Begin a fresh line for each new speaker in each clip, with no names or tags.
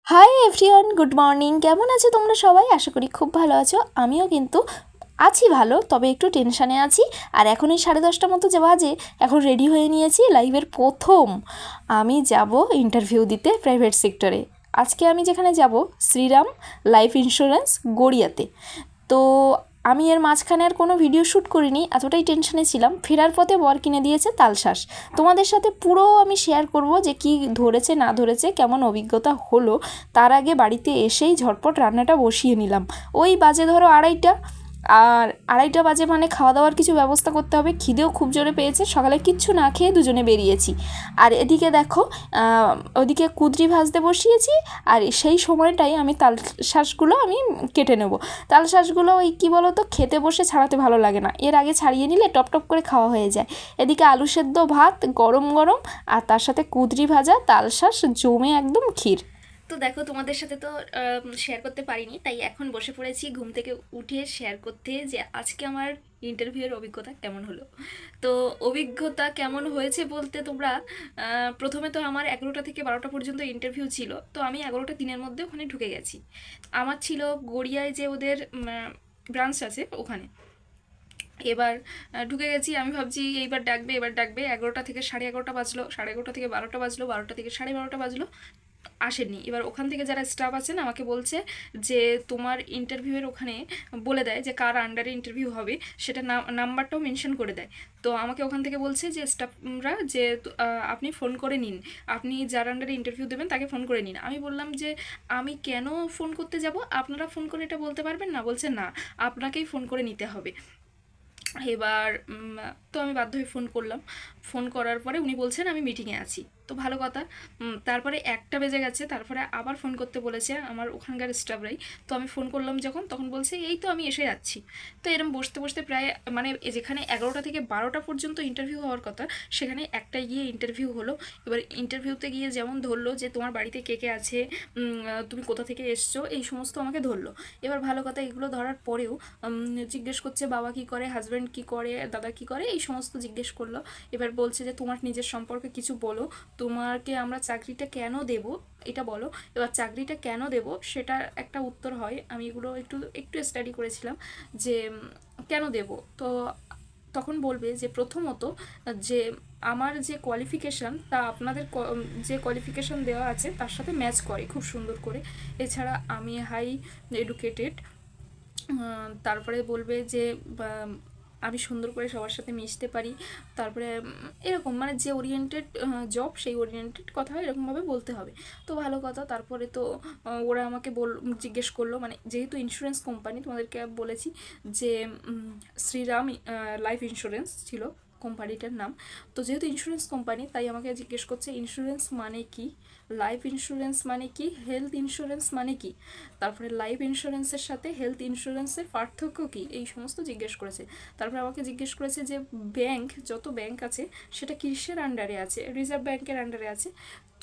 Hi everyone, good morning. কেমন আছো তোমরা সবাই? আশা করি খুব ভালো আছো। আমিও কিন্তু আছি ভালো, তবে একটু টেনশানে আছি। আর এখন এই 10:30 মতো যে বাজে, এখন রেডি হয়ে নিয়েছি। লাইভের প্রথম আমি যাব ইন্টারভিউ দিতে প্রাইভেট সেক্টরে। আজকে আমি যেখানে যাব, শ্রীরাম লাইফ ইন্স্যুরেন্স, গড়িয়াতে। তো আমি এর মাঝখানে আর কোনো ভিডিও শ্যুট করিনি, এতটাই টেনশনে ছিলাম। ফেরার পথে বর কিনে দিয়েছে তালশাঁস। তোমাদের সাথে পুরো আমি শেয়ার করব যে কি ধরেছে না ধরেছে, কেমন অভিজ্ঞতা হলো। তার আগে বাড়িতে এসেই ঝটপট রান্নাটা বসিয়ে নিলাম। ওই বাজে ধরো 2:30, আর 2:30 বাজে মানে খাওয়া দাওয়ার কিছু ব্যবস্থা করতে হবে। খিদেও খুব জোরে পেয়েছে, সকালে কিচ্ছু না খেয়ে দুজনে বেরিয়েছি। আর এদিকে দেখো, ওদিকে কুদরি ভাজতে বসিয়েছি। আর সেই সময়টাই আমি তাল শাঁসগুলো আমি কেটে নেব। তাল শাঁসগুলো ওই কী বলো তো, খেতে বসে ছাড়াতে ভালো লাগে না, এর আগে ছাড়িয়ে নিলে টপ টপ করে খাওয়া হয়ে যায়। এদিকে আলু সেদ্ধ ভাত গরম গরম, আর তার সাথে কুদরি ভাজা, তাল শাঁস জমে একদম ক্ষীর। তো দেখো, তোমাদের সাথে তো শেয়ার করতে পারিনি, তাই এখন বসে পড়েছি ঘুম থেকে উঠে শেয়ার করতে যে আজকে আমার ইন্টারভিউয়ের অভিজ্ঞতা কেমন হলো। তো অভিজ্ঞতা কেমন হয়েছে বলতে, তোমরা প্রথমে তো আমার 11টা থেকে 12টা পর্যন্ত ইন্টারভিউ ছিল। তো আমি 11টা 3-এর মধ্যে ওখানে ঢুকে গেছি। আমার ছিল গড়িয়ায় যে ওদের ব্রাঞ্চ আছে ওখানে। এবার ঢুকে গেছি, আমি ভাবছি এইবার ডাকবে, এবার ডাকবে। 11টা থেকে 11:30 বাজলো, 11:30 থেকে 12টা বাজলো, 12টা থেকে 12:30 বাজলো, আসেনি। এবার ওখান থেকে যারা স্টাফ আছেন আমাকে বলছে যে তোমার ইন্টারভিউয়ের ওখানে বলে দেয় যে কার আন্ডারে ইন্টারভিউ হবে, সেটা নাম্বারটাও মেনশন করে দেয়। তো আমাকে ওখান থেকে বলছে যে স্টাফরা যে আপনি ফোন করে নিন, আপনি যার আন্ডারে ইন্টারভিউ দেবেন তাকে ফোন করে নিন। আমি বললাম যে আমি কেন ফোন করতে যাব, আপনারা ফোন করে এটা বলতে পারবেন না? বলছে না, আপনাকেই ফোন করে নিতে হবে। এবার তো আমি বাধ্য হয়ে ফোন করলাম। ফোন করার পরে উনি বলছেন আমি মিটিংয়ে আছি। তো ভালো কথা। তারপরে 1টা বেজে গেছে, তারপরে আবার ফোন করতে বলেছে আমার ওখানকার স্টাফরাই। তো আমি ফোন করলাম যখন, তখন বলছে এই তো আমি এসে যাচ্ছি। তো এরম বসতে বসতে প্রায় মানে যেখানে 11টা থেকে 12টা পর্যন্ত ইন্টারভিউ হওয়ার কথা, সেখানে 1টায় গিয়ে ইন্টারভিউ হলো। এবার ইন্টারভিউতে গিয়ে যেমন ধরলো যে তোমার বাড়িতে কে কে আছে, তুমি কোথা থেকে এসছো, এই সমস্ত আমাকে ধরলো। এবার ভালো কথা, এগুলো ধরার পরেও জিজ্ঞেস করছে বাবা কী করে, হাজব্যান্ড কী করে, দাদা কী করে, এই সমস্ত জিজ্ঞেস করলো। এবার বলছে যে তোমার নিজের সম্পর্কে কিছু বলো, তোমাকে আমরা চাকরিটা কেন দেব এটা বলো। এবার চাকরিটা কেন দেব সেটার একটা উত্তর হয়, আমি এগুলো একটু একটু স্টাডি করেছিলাম যে কেন দেব। তো তখন বলবে যে প্রথমত যে আমার যে কোয়ালিফিকেশান তা আপনাদের যে কোয়ালিফিকেশান দেওয়া আছে তার সাথে ম্যাচ করে খুব সুন্দর করে। এছাড়া আমি হাই এডুকেটেড। তারপরে বলবে যে আমি সুন্দর করে সবার সাথে মিশতে পারি। তারপরে এরকম মানে যে ওরিয়েন্টেড জব, সেই ওরিয়েন্টেড কথা এরকমভাবে বলতে হবে। তো ভালো কথা। তারপরে তো ওরা আমাকে জিজ্ঞেস করলো, মানে যেহেতু ইন্স্যুরেন্স কোম্পানি, তোমাদেরকে বলেছি যে শ্রীরাম লাইফ ইন্স্যুরেন্স ছিল কোম্পানিটার নাম। তো যেহেতু ইন্স্যুরেন্স কোম্পানি, তাই আমাকে জিজ্ঞেস করছে ইন্স্যুরেন্স মানে কি, লাইফ ইন্স্যুরেন্স মানে কি, হেলথ ইন্স্যুরেন্স মানে কি, তারপরে লাইফ ইন্স্যুরেন্সের সাথে হেলথ ইন্স্যুরেন্সের পার্থক্য কী, এই সমস্ত জিজ্ঞেস করেছে। তারপরে আমাকে জিজ্ঞেস করেছে যে ব্যাংক, যত ব্যাংক আছে সেটা কিসের আন্ডারে আছে, রিজার্ভ ব্যাংকের আন্ডারে আছে,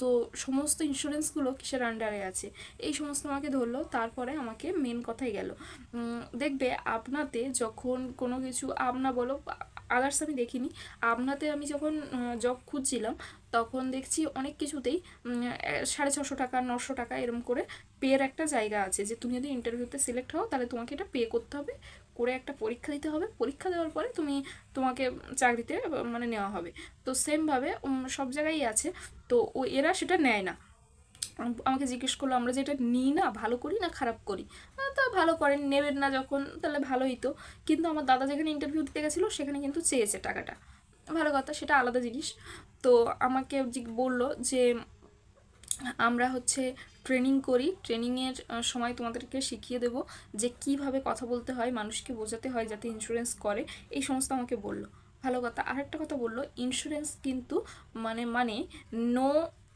তো সমস্ত ইন্স্যুরেন্সগুলো কিসের আন্ডারে আছে, এই সমস্ত আমাকে ধরলো। তারপরে আমাকে মেন কথাই গেল, দেখবে আপনাতে যখন কোনো কিছু, আপনা বলো আদার্স আমি দেখিনি, আপনাতে আমি যখন জব খুঁজছিলাম তখন দেখছি অনেক কিছুতেই 650 টাকা 900 টাকা এরম করে পের একটা জায়গা আছে, যে তুমি যদি ইন্টারভিউতে সিলেক্ট হও তাহলে তোমাকে এটা পে করতে হবে, করে একটা পরীক্ষা দিতে হবে, পরীক্ষা দেওয়ার পরে তোমাকে চাকরিতে মানে নেওয়া হবে। তো সেমভাবে সব জায়গায় আছে। তো এরা সেটা নেয় না। আমাকে জিজ্ঞেস করলো আমরা যেটা নিই না, ভালো করি না খারাপ করি। তা ভালো করেন, নেবেন না যখন তাহলে ভালোই তো। কিন্তু আমার দাদা যেখানে ইন্টারভিউ দিতে গেছিলো সেখানে কিন্তু চেয়েছে টাকাটা, ভালো কথা, সেটা আলাদা জিনিস। তো আমাকে বললো যে আমরা হচ্ছে ট্রেনিং করি, ট্রেনিংয়ের সময় তোমাদেরকে শিখিয়ে দেবো যে কীভাবে কথা বলতে হয়, মানুষকে বোঝাতে হয় যাতে ইন্স্যুরেন্স করে, এই সমস্ত আমাকে বললো। ভালো কথা। আরেকটা কথা বললো, ইন্স্যুরেন্স কিন্তু মানে নো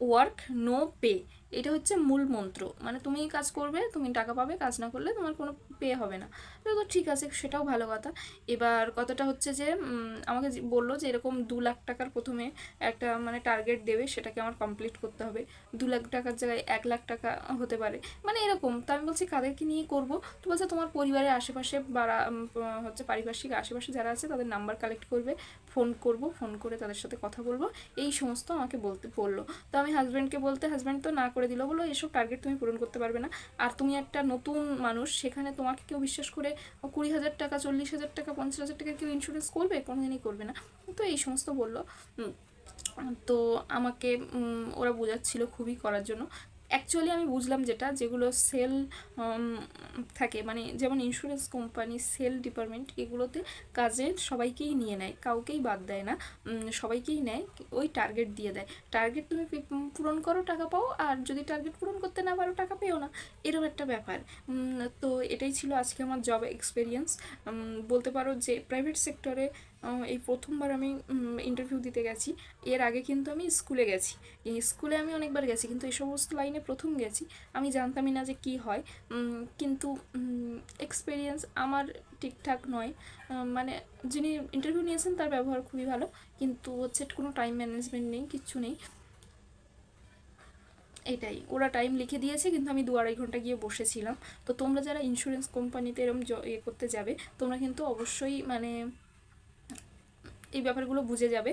ওয়ার্ক নো পে, এটা হচ্ছে মূল মন্ত্র। মানে তুমি কাজ করবে, তুমি টাকা পাবে, কাজ না করলে তোমার কোনো পে হবে না। তো ঠিক আছে, সেটাও ভালো কথা। এবার কথাটা হচ্ছে যে আমাকে বললো যে এরকম 2 লাখ টাকার প্রথমে একটা মানে টার্গেট দেবে, সেটাকে আমার কমপ্লিট করতে হবে। 2 লাখ টাকার জায়গায় 1 লাখ টাকা হতে পারে, মানে এরকম। তো আমি বলছি কাদেরকে নিয়ে করব? তো বলছে তোমার পরিবারের আশেপাশে বা হচ্ছে পারিপার্শ্বিক আশেপাশে যারা আছে তাদের নাম্বার কালেক্ট করবে, ফোন করে তাদের সাথে কথা বলবো, এই সমস্ত আমাকে বলতে বললো। তো আমি হাজব্যান্ডকে বলতে, হাজব্যান্ড তো না করে দিল, বললো এসব টার্গেট তুমি পূরণ করতে পারবে না, আর তুমি একটা নতুন মানুষ, সেখানে তোমাকে কেউ বিশ্বাস করে 20,000 টাকা, 40,000 টাকা, 50,000 টাকা কেউ ইন্স্যুরেন্স করবে? কোনোদিনই করবে না। তো এই সমস্ত বললো। তো আমাকে ওরা বোঝাচ্ছিল খুবই করার জন্য। অ্যাকচুয়ালি আমি বুঝলাম যেগুলো সেল থাকে, মানে যেমন ইন্স্যুরেন্স কোম্পানি, সেল ডিপার্টমেন্ট, এগুলোতে কাজে সবাইকেই নিয়ে নেয়, কাউকেই বাদ দেয় না, সবাইকেই নেয়, ওই টার্গেট দিয়ে দেয়। টার্গেট তুমি পূরণ করো, টাকা পাও, আর যদি টার্গেট পূরণ করতে না পারো, টাকা পেও না, এরকম একটা ব্যাপার। তো এটাই ছিল আজকে আমার জব এক্সপিরিয়েন্স। বলতে পারো যে প্রাইভেট সেক্টরে এই প্রথমবার আমি ইন্টারভিউ দিতে গেছি। এর আগে কিন্তু আমি স্কুলে গেছি, এই স্কুলে আমি অনেকবার গেছি, কিন্তু এই সমস্ত লাইনে প্রথম গেছি। আমি জানতামই না যে কী হয়, কিন্তু এক্সপিরিয়েন্স আমার ঠিকঠাক নয়। মানে যিনি ইন্টারভিউ নিয়েছেন তার ব্যবহার খুবই ভালো, কিন্তু হচ্ছে কোনো টাইম ম্যানেজমেন্ট নেই, কিচ্ছু নেই। এটাই, ওরা টাইম লিখে দিয়েছে, কিন্তু আমি 2-2.5 ঘন্টা গিয়ে বসেছিলাম। তো তোমরা যারা ইন্স্যুরেন্স কোম্পানিতে এরকম করতে যাবে, তোমরা কিন্তু অবশ্যই মানে এই ব্যাপারগুলো বুঝে যাবে,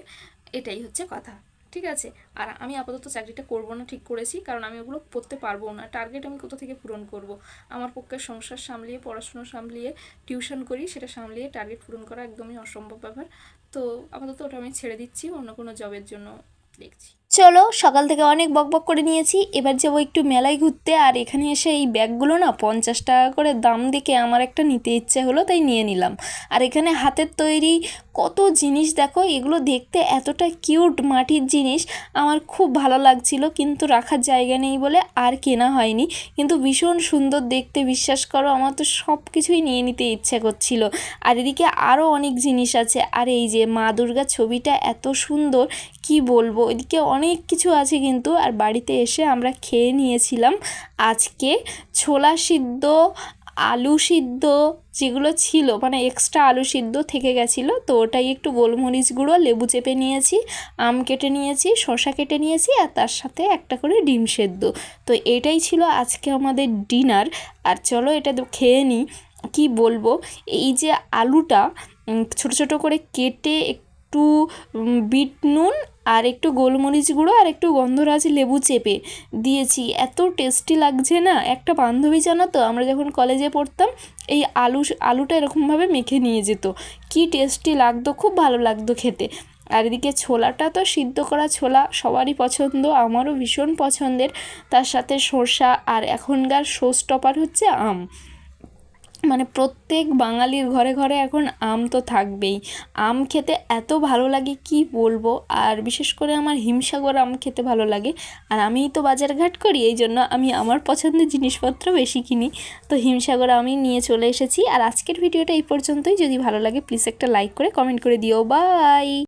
এটাই হচ্ছে কথা, ঠিক আছে? আর আমি আপাতত চাকরিটা করব না, ঠিক করেছি, কারণ আমি ওগুলো করতে পারবো না। টার্গেট আমি কোথা থেকে পূরণ করব? আমার পক্ষে সংসার সামলিয়ে, পড়াশুনো সামলিয়ে, টিউশন করি, সেটা সামলিয়ে টার্গেট পূরণ করা একদমই অসম্ভব ব্যাপার। তো আপাতত ওটা আমি ছেড়ে দিচ্ছি, অন্য কোনো জবের জন্য দেখছি। চলো, সকাল থেকে অনেক বকবক করে নিয়েছি, এবার যাবো একটু মেলায় ঘুরতে। আর এখানে এসে এই ব্যাগগুলো না 50 টাকা করে দাম দেখে আমার একটা নিতে ইচ্ছে হলো, তাই নিয়ে নিলাম। আর এখানে হাতের তৈরি কত জিনিস দেখো, এগুলো দেখতে এতটা কিউট, মাটির জিনিস, আমার খুব ভালো লাগছিল, কিন্তু রাখার জায়গা নেই বলে আর কেনা হয়নি। কিন্তু ভীষণ সুন্দর দেখতে, বিশ্বাস করো, আমার তো সব কিছুই নিয়ে নিতে ইচ্ছে করছিল। আর এদিকে আরও অনেক জিনিস আছে। আর এই যে মা দুর্গার ছবিটা এত সুন্দর, কি বলবো, এদিকে অনেক কিছু আছে কিন্তু। আর বাড়িতে এসে আমরা খেয়ে নিয়েছিলাম আজকে ছোলা সিদ্ধ, আলু সিদ্ধ, যেগুলো ছিল মানে এক্সট্রা আলু সিদ্ধ থেকে গেছিলো, তো ওটাই একটু গোলমরিচ গুঁড়ো, লেবু চেপে নিয়েছি, আম কেটে নিয়েছি, শসা কেটে নিয়েছি, আর তার সাথে একটা করে ডিম সেদ্ধ। তো এটাই ছিল আজকে আমাদের ডিনার। আর চলো এটা খেয়ে নিই। কী বলবো, এই যে আলুটা ছোটো ছোটো করে কেটে একটু বিট নুন আর একটু গোলমরিচ গুঁড়ো আর একটু গন্ধরাজ লেবু চেপে দিয়েছি, এত টেস্টি লাগছে না। একটা বান্ধবী জানো তো, আমরা যখন কলেজে পড়তাম, এই আলুটা এরকমভাবে মেখে নিয়ে যেত, কি টেস্টি লাগতো, খুব ভালো লাগতো খেতে। আর এদিকে ছোলাটা তো সিদ্ধ করা ছোলা সবারই পছন্দ, আমারও ভীষণ পছন্দের, তার সাথে শসা, আর এখনকার শো স্টপার হচ্ছে আম। মানে প্রত্যেক বাঙালির ঘরে ঘরে এখন আম তো থাকবেই, আম খেতে এত ভালো লাগে কি বলবো। আর বিশেষ করে আমার হিমসাগর আম খেতে ভালো লাগে, আর আমিই তো বাজারঘাট করি, এই জন্য আমি আমার পছন্দের জিনিসপত্র বেশি কিনি। তো হিমসাগর আমি নিয়ে চলে এসেছি। আর আজকের ভিডিওটা এই পর্যন্তই, যদি ভালো লাগে প্লিজ একটা লাইক করে কমেন্ট করে দিও। বাই।